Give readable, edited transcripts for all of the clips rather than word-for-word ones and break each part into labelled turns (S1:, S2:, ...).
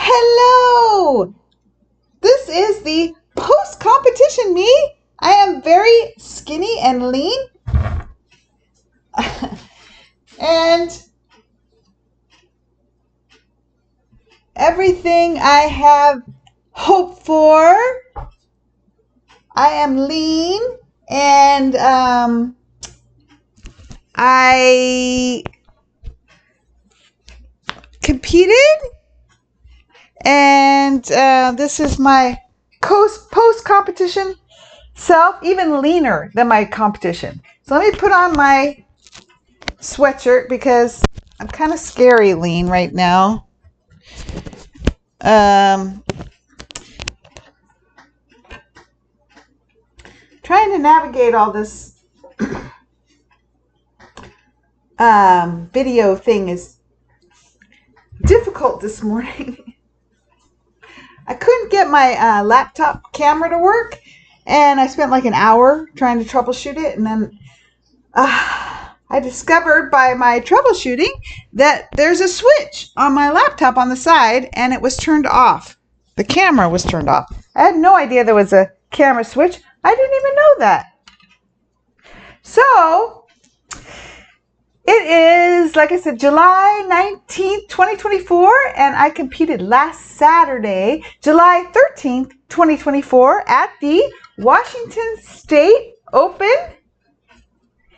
S1: Hello! This is the post-competition me. I am very skinny and lean. And everything I have hoped for. I am lean and I competed. And this is my post-competition self, even leaner than my competition. So let me put on my sweatshirt because I'm kind of scary lean right now. Trying to navigate all this video thing is difficult this morning. I couldn't get my laptop camera to work, and I spent like an hour trying to troubleshoot it, and then I discovered by my troubleshooting that there's a switch on my laptop on the side, and it was turned off. The camera was turned off. I had no idea there was a camera switch. I didn't even know that. So it is, like I said, July 19th, 2024, and I competed last Saturday, July 13th, 2024, at the Washington State Open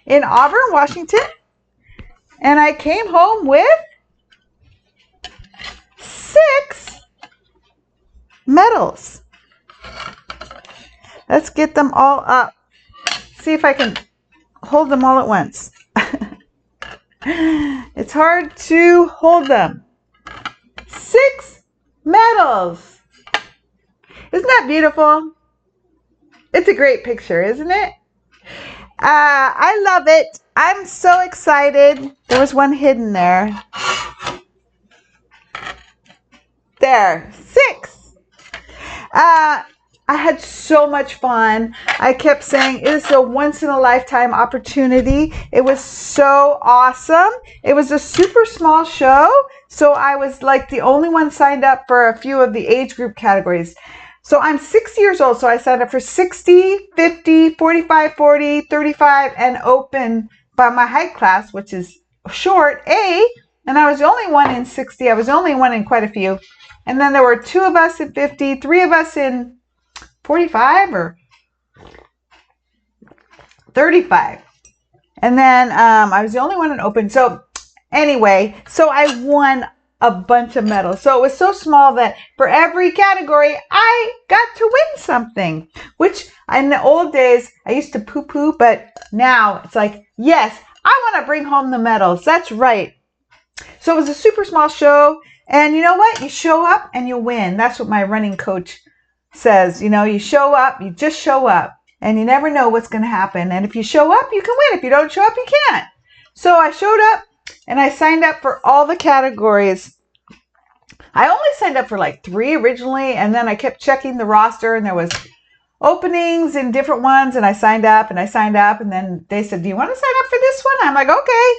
S1: in Auburn, Washington, and I came home with 6 medals. Let's get them all up. See if I can hold them all at once. It's hard to hold them. 6 medals. Isn't that beautiful? It's a great picture, isn't it? I love it. I'm so excited. There was one hidden there. There. 6. I had so much fun. I kept saying it is a once-in-a-lifetime opportunity. It was so awesome. It was a super small show, so I was like the only one signed up for a few of the age group categories. So I'm 60 years old, so I signed up for 60, 50, 45, 40, 35, and open by my height class, which is short A, and I was the only one in 60. I was the only one in quite a few. And then there were 2 of us in 50, 3 of us in 45 or 35. And then I was the only one in open. So anyway, so I won a bunch of medals. So it was so small that for every category, I got to win something, which in the old days, I used to poo-poo, but now it's like, yes, I want to bring home the medals. That's right. So it was a super small show. And you know what? You show up and you win. That's what my running coach says. You know, you show up, you just show up, and you never know what's going to happen. And if you show up, you can win. If you don't show up, you can't. So I showed up and I signed up for all the categories. I only signed up for like 3 originally, and then I kept checking the roster, and there was openings in different ones, and I signed up, and then they said, do you want to sign up for this one? I'm like, okay.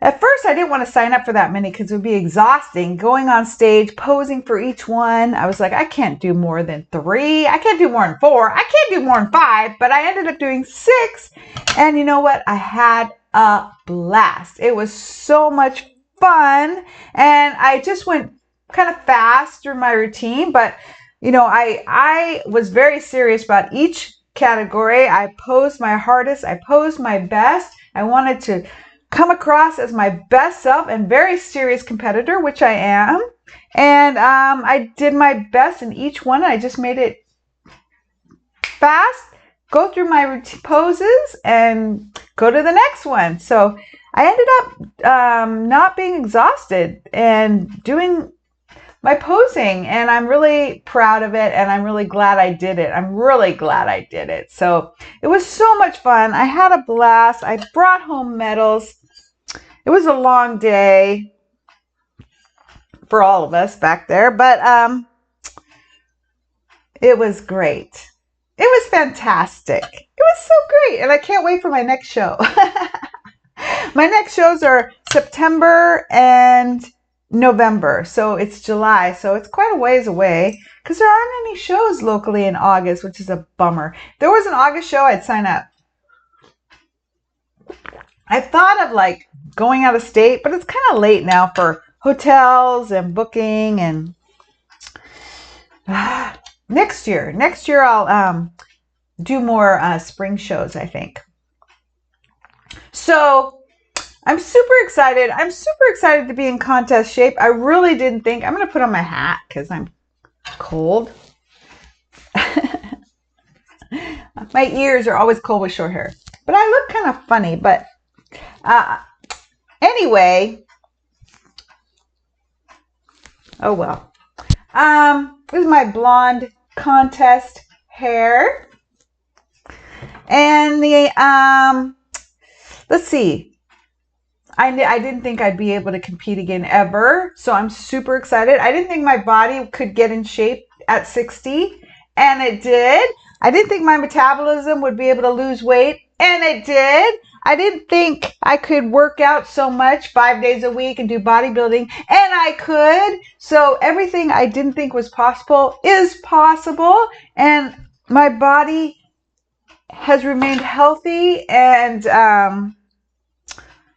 S1: At first, I didn't want to sign up for that many because it would be exhausting going on stage, posing for each one. I was like, I can't do more than 3. I can't do more than 4. I can't do more than 5. But I ended up doing 6. And you know what? I had a blast. It was so much fun. And I just went kind of fast through my routine. But, you know, I was very serious about each category. I posed my hardest. I posed my best. I wanted to come across as my best self and very serious competitor, which I am. And I did my best in each one. I just made it fast, go through my poses, and go to the next one. So I ended up not being exhausted and doing my posing, and I'm really proud of it, and I'm really glad I did it. I'm really glad I did it. So it was so much fun. I had a blast. I brought home medals. It was a long day for all of us back there, but it was great. It was fantastic. It was so great, and I can't wait for my next show. My next shows are September and November. So it's July. So it's quite a ways away because there aren't any shows locally in August, which is a bummer. If there was an August show, I'd sign up. I thought of like going out of state, but it's kind of late now for hotels and booking. And next year I'll do more spring shows, I think. So I'm super excited. I'm super excited to be in contest shape. I really didn't think. I'm going to put on my hat because I'm cold. My ears are always cold with short hair. But I look kind of funny. But anyway. Oh, well. This is my blonde contest hair. And the, let's see. I didn't think I'd be able to compete again ever. So I'm super excited. I didn't think my body could get in shape at 60. And it did. I didn't think my metabolism would be able to lose weight. And it did. I didn't think I could work out so much 5 days a week and do bodybuilding. And I could. So everything I didn't think was possible is possible. And my body has remained healthy and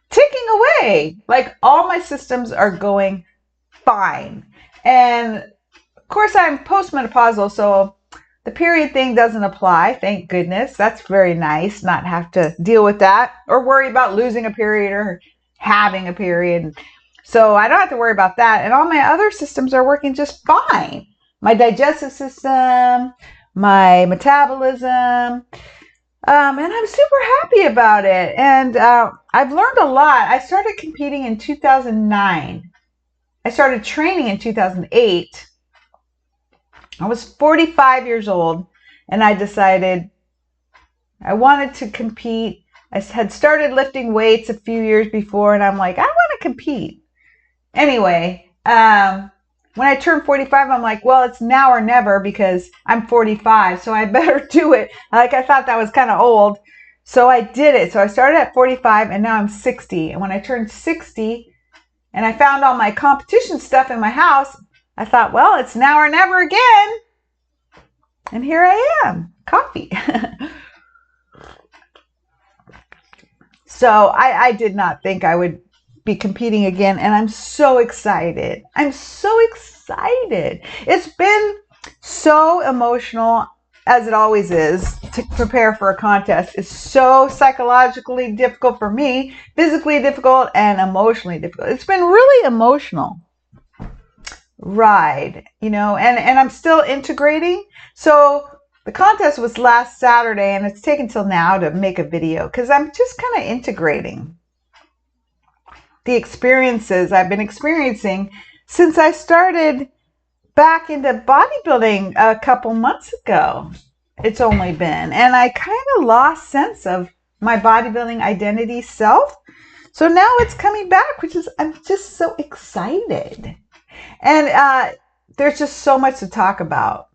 S1: ticking away. Like all my systems are going fine. And of course I'm postmenopausal, so the period thing doesn't apply. Thank goodness. That's very nice, not have to deal with that or worry about losing a period or having a period. So I don't have to worry about that. And all my other systems are working just fine. My digestive system, my metabolism. And I'm super happy about it. And I've learned a lot. I started competing in 2009. I started training in 2008. I was 45 years old, and I decided I wanted to compete. I had started lifting weights a few years before, and I'm like, I want to compete. Anyway, when I turned 45, I'm like, well, it's now or never because I'm 45, so I better do it. Like, I thought that was kind of old, so I did it. So I started at 45, and now I'm 60. And when I turned 60, and I found all my competition stuff in my house, I thought, well, it's now or never again. And here I am, coffee. So I did not think I would be competing again, and I'm so excited. I'm so excited. It's been so emotional, as it always is, to prepare for a contest. It's so psychologically difficult for me, physically difficult, and emotionally difficult. It's been really emotional ride, you know, and I'm still integrating. So the contest was last Saturday, and it's taken till now to make a video because I'm just kind of integrating the experiences I've been experiencing since I started back into bodybuilding a couple months ago. It's only been, and I kind of lost sense of my bodybuilding identity self. So now it's coming back, which is, I'm just so excited. And there's just so much to talk about.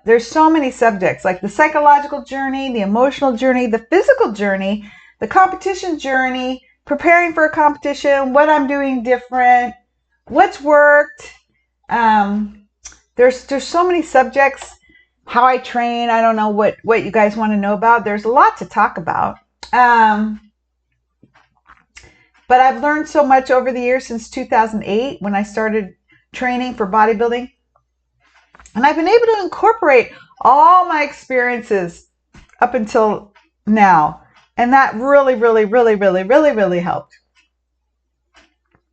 S1: There's so many subjects, like the psychological journey, the emotional journey, the physical journey, the competition journey, preparing for a competition, what I'm doing different, what's worked. There's so many subjects, how I train. I don't know what you guys want to know about. There's a lot to talk about. But I've learned so much over the years since 2008 when I started training for bodybuilding. And I've been able to incorporate all my experiences up until now. And that really, really, really, really, really, really helped.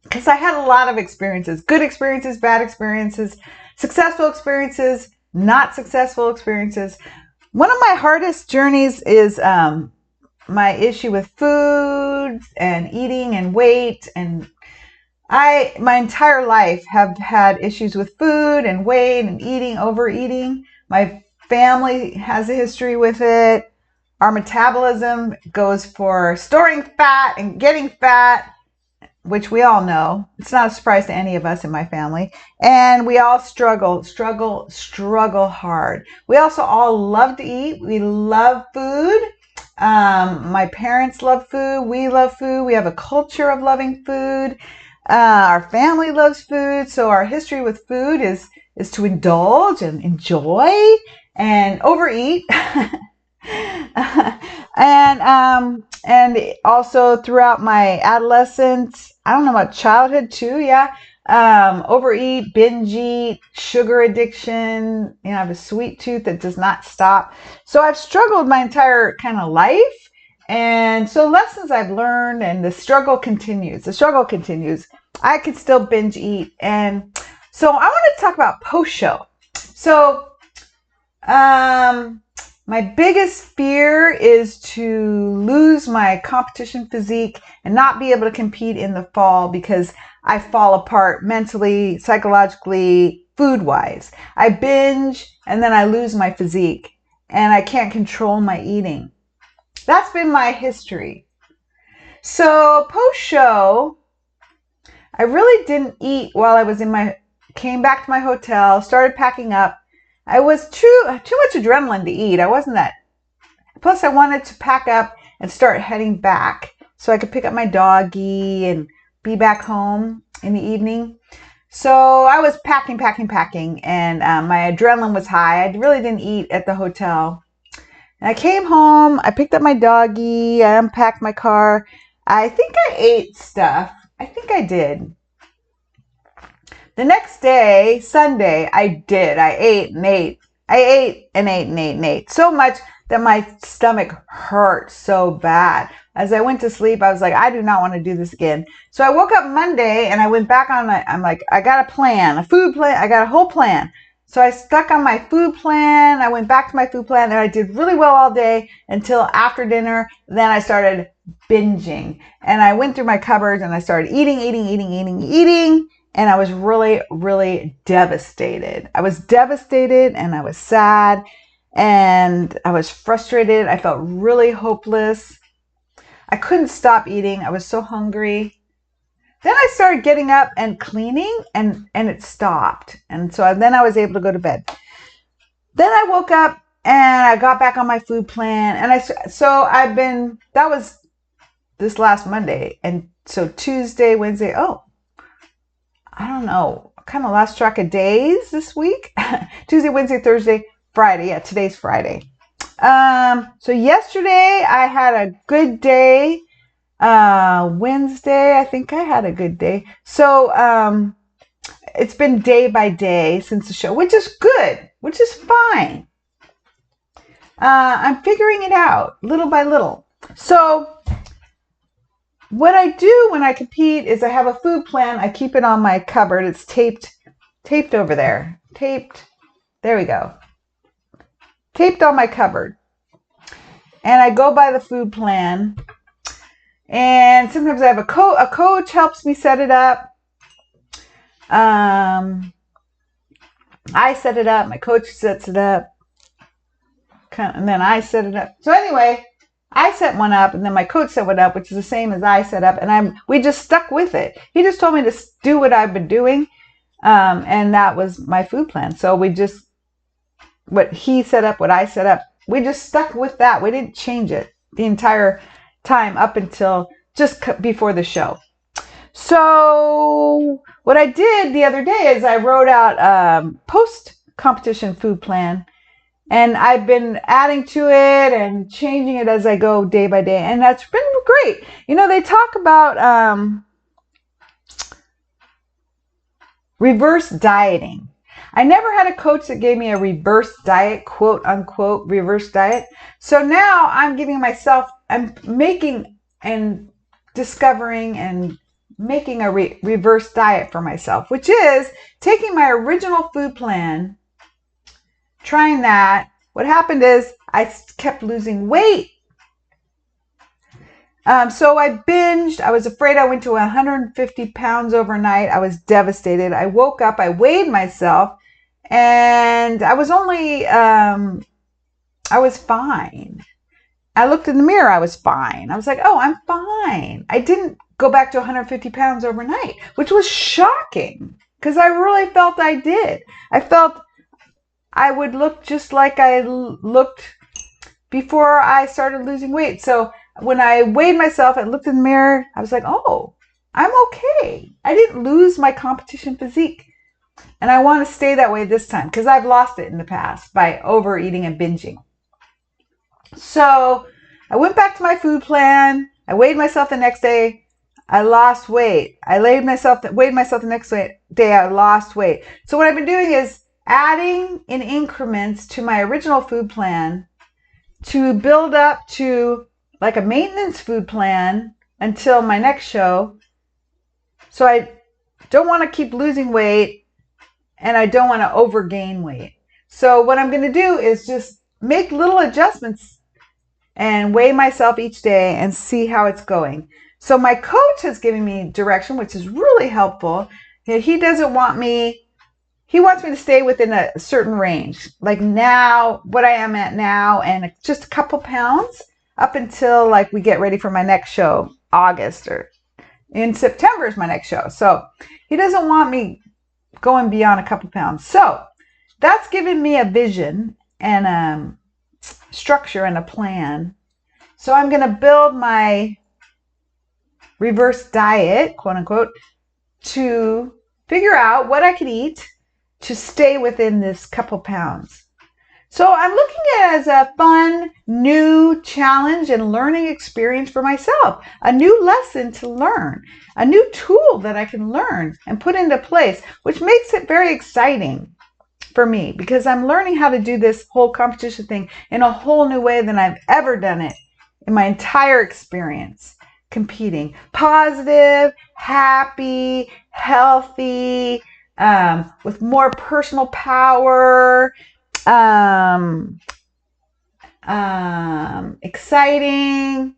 S1: Because I had a lot of experiences, good experiences, bad experiences, successful experiences, not successful experiences. One of my hardest journeys is my issue with food and eating and weight. And my entire life have had issues with food and weight and eating, overeating. My family has a history with it. Our metabolism goes for storing fat and getting fat, which we all know. It's not a surprise to any of us in my family. And we all struggle hard. We also all love to eat. We love food. My parents love food. We love food. We have a culture of loving food. Our family loves food, so our history with food is to indulge and enjoy and overeat. And also throughout my adolescence, I don't know about childhood too, yeah. Overeat, binge eat, sugar addiction. I have a sweet tooth that does not stop. So I've struggled my entire kind of life. And so lessons I've learned, and the struggle continues. The struggle continues. I can still binge eat. And so I want to talk about post-show. So, my biggest fear is to lose my competition physique and not be able to compete in the fall because I fall apart mentally, psychologically, food-wise. I binge and then I lose my physique and I can't control my eating. That's been my history. So post-show, I really didn't eat while I was came back to my hotel, started packing up. I was too much adrenaline to eat. I wasn't that. Plus, I wanted to pack up and start heading back so I could pick up my doggie and be back home in the evening. So I was packing, and my adrenaline was high. I really didn't eat at the hotel. And I came home. I picked up my doggie. I unpacked my car. I think I ate stuff. I think I did. The next day, Sunday, I did. I ate and ate. I ate and ate and ate and ate. So much that my stomach hurt so bad. As I went to sleep, I was like, I do not want to do this again. So I woke up Monday and I went back on I'm like, I got a plan, a food plan. I got a whole plan. So I stuck on my food plan. I went back to my food plan and I did really well all day until after dinner. Then I started binging and I went through my cupboards and I started eating. And I was really, really devastated. I was devastated and I was sad and I was frustrated. I felt really hopeless. I couldn't stop eating. I was so hungry. Then I started getting up and cleaning and it stopped. And so then I was able to go to bed. Then I woke up and I got back on my food plan. And that was this last Monday. And so Tuesday, Wednesday, I don't know, kind of lost track of days this week. Tuesday, Wednesday, Thursday, Friday. Yeah, today's Friday. So yesterday I had a good day. Wednesday, I think I had a good day. So it's been day by day since the show, which is good, which is fine. I'm figuring it out little by little. So what I do when I compete is I have a food plan. I keep it on my cupboard. It's taped over there. There we go. Taped on my cupboard. And I go by the food plan. And sometimes I have a coach helps me set it up. I set it up. My coach sets it up. And then I set it up. So anyway, I set one up and then my coach set one up, which is the same as I set up. And we just stuck with it. He just told me to do what I've been doing. And that was my food plan. So what he set up, what I set up, we just stuck with that. We didn't change it the entire time up until just before the show. So what I did the other day is I wrote out post-competition food plan. And I've been adding to it and changing it as I go day by day. And that's been great. They talk about reverse dieting. I never had a coach that gave me a reverse diet, quote unquote, reverse diet. So now I'm making and discovering and making a reverse diet for myself, which is taking my original food plan, trying that. What happened is I kept losing weight. So I binged. I was afraid I went to 150 pounds overnight. I was devastated. I woke up, I weighed myself, and I was fine. I looked in the mirror, I was fine. I was like, oh, I'm fine. I didn't go back to 150 pounds overnight, which was shocking because I really felt I did. I felt I would look just like I looked before I started losing weight. So when I weighed myself and looked in the mirror, I was like, oh, I'm okay. I didn't lose my competition physique. And I want to stay that way this time because I've lost it in the past by overeating and binging. So I went back to my food plan. I weighed myself the next day. I lost weight. I weighed myself the next day. I lost weight. So what I've been doing is adding in increments to my original food plan to build up to like a maintenance food plan until my next show. So I don't want to keep losing weight and I don't want to overgain weight. So what I'm going to do is just make little adjustments and weigh myself each day and see how it's going. So my coach has given me direction, which is really helpful. He wants me to stay within a certain range, like now, what I am at now, and just a couple pounds up until like we get ready for my next show, August, or in September is my next show. So he doesn't want me going beyond a couple pounds. So that's given me a vision and a structure and a plan. So I'm going to build my reverse diet, quote unquote, to figure out what I could eat to stay within this couple pounds. So I'm looking at it as a fun, new challenge and learning experience for myself, a new lesson to learn, a new tool that I can learn and put into place, which makes it very exciting for me because I'm learning how to do this whole competition thing in a whole new way than I've ever done it in my entire experience competing. Positive, happy, healthy, with more personal power, exciting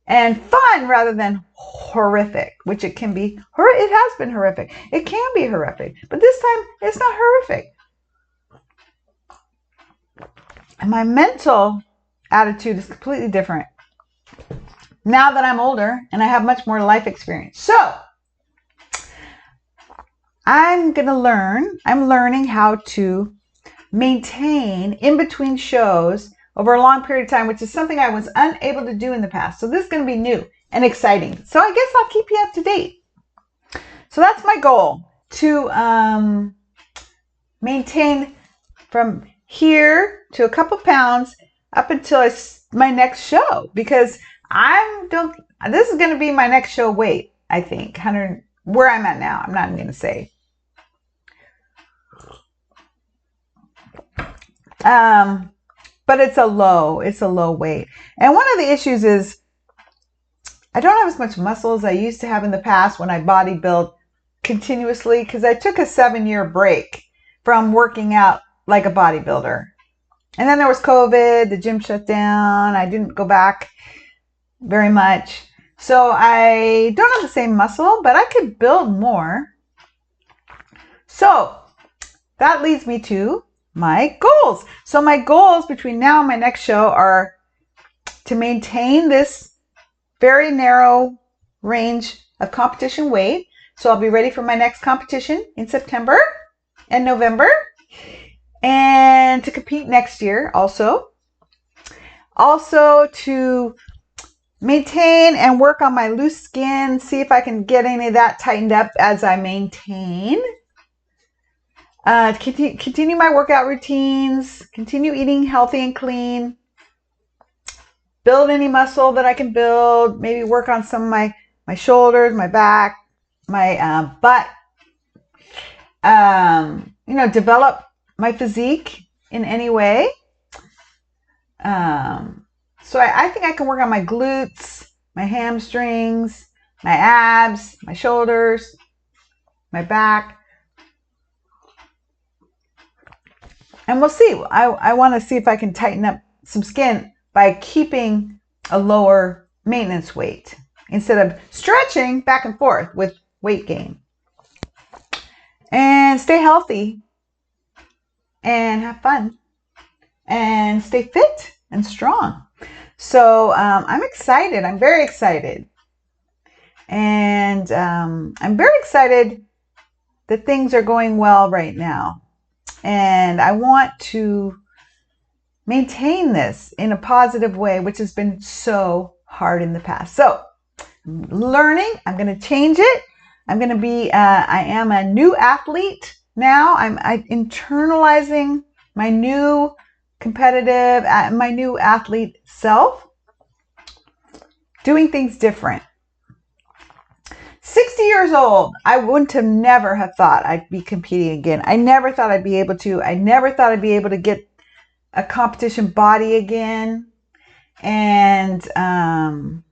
S1: and fun rather than horrific, which it can be. It has been horrific. It can be horrific, but this time it's not horrific. And my mental attitude is completely different now that I'm older and I have much more life experience. So I'm learning how to maintain in between shows over a long period of time, which is something I was unable to do in the past. So this is going to be new and exciting. So I guess I'll keep you up to date. So that's my goal, to maintain from here to a couple pounds up until my next show, because this is going to be my next show weight, I think, 100, where I'm at now. I'm not even going to say. But it's a low weight. And one of the issues is I don't have as much muscle as I used to have in the past when I bodybuilt continuously, because I took a 7-year break from working out like a bodybuilder. And then there was COVID, the gym shut down. I didn't go back very much. So I don't have the same muscle, but I could build more. So that leads me to my goals. So my goals between now and my next show are to maintain this very narrow range of competition weight. So I'll be ready for my next competition in September and November, and to compete next year also. Also to maintain and work on my loose skin, see if I can get any of that tightened up as I maintain. Continue my workout routines, continue eating healthy and clean, build any muscle that I can build, maybe work on some of my shoulders, my back, my butt, develop my physique in any way. So I think I can work on my glutes, my hamstrings, my abs, my shoulders, my back. And we'll see. I want to see if I can tighten up some skin by keeping a lower maintenance weight instead of stretching back and forth with weight gain. And stay healthy and have fun and stay fit and strong. So I'm excited. I'm very excited. And I'm very excited that things are going well right now. And I want to maintain this in a positive way, which has been so hard in the past. So learning. I'm going to change it. I'm going to be, I am a new athlete now. I'm internalizing my new competitive, my new athlete self, doing things different. 60 years old, I wouldn't have never have thought I'd be competing again. I never thought I'd be able to. I never thought I'd be able to get a competition body again. And I'm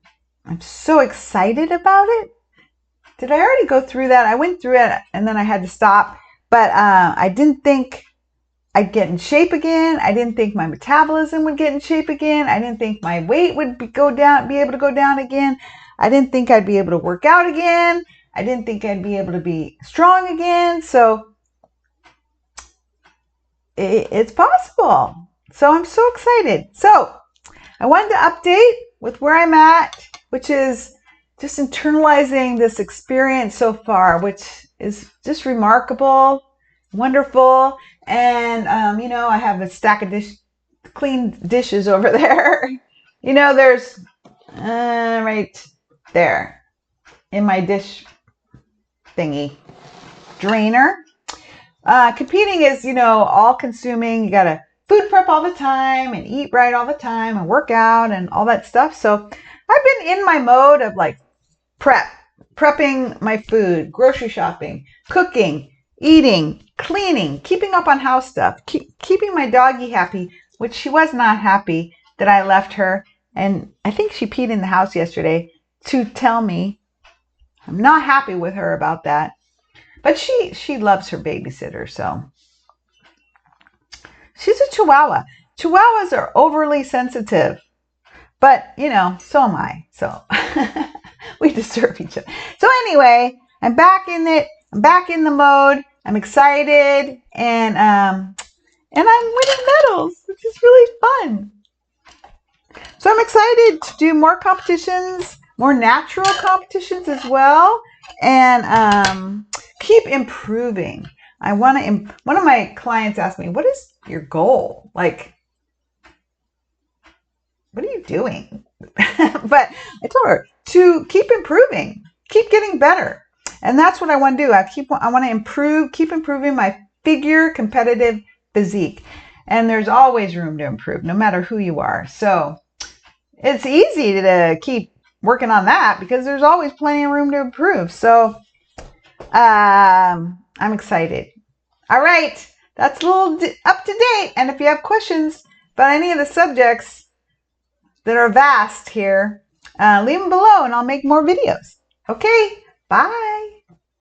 S1: so excited about it. Did I already go through that? I went through it and then I had to stop. But I didn't think I'd get in shape again. I didn't think my metabolism would get in shape again. I didn't think my weight would be able to go down again. I didn't think I'd be able to work out again. I didn't think I'd be able to be strong again. So it's possible. So I'm so excited. So I wanted to update with where I'm at, which is just internalizing this experience so far, which is just remarkable, wonderful. And, I have a stack of clean dishes over there. There's right there in my dish thingy drainer. Competing is, all consuming. You got to food prep all the time and eat right all the time and work out and all that stuff. So I've been in my mode of like prepping my food, grocery shopping, cooking, eating, cleaning, keeping up on house stuff, keeping my doggie happy, which she was not happy that I left her. And I think she peed in the house yesterday to tell me. I'm not happy with her about that. But she loves her babysitter, so. She's a Chihuahua. Chihuahuas are overly sensitive. But, so am I. So we deserve each other. So anyway, I'm back in it. I'm back in the mode. I'm excited. And I'm winning medals, which is really fun. So I'm excited to do more competitions, more natural competitions as well. And keep improving. One of my clients asked me, what is your goal? Like, what are you doing? But I told her to keep improving, keep getting better. And that's what I want to do. I want to keep improving my figure competitive physique. And there's always room to improve, no matter who you are. So it's easy to keep working on that because there's always plenty of room to improve. So I'm excited. All right. That's a little up to date. And if you have questions about any of the subjects that are vast here, leave them below and I'll make more videos. Okay. Bye.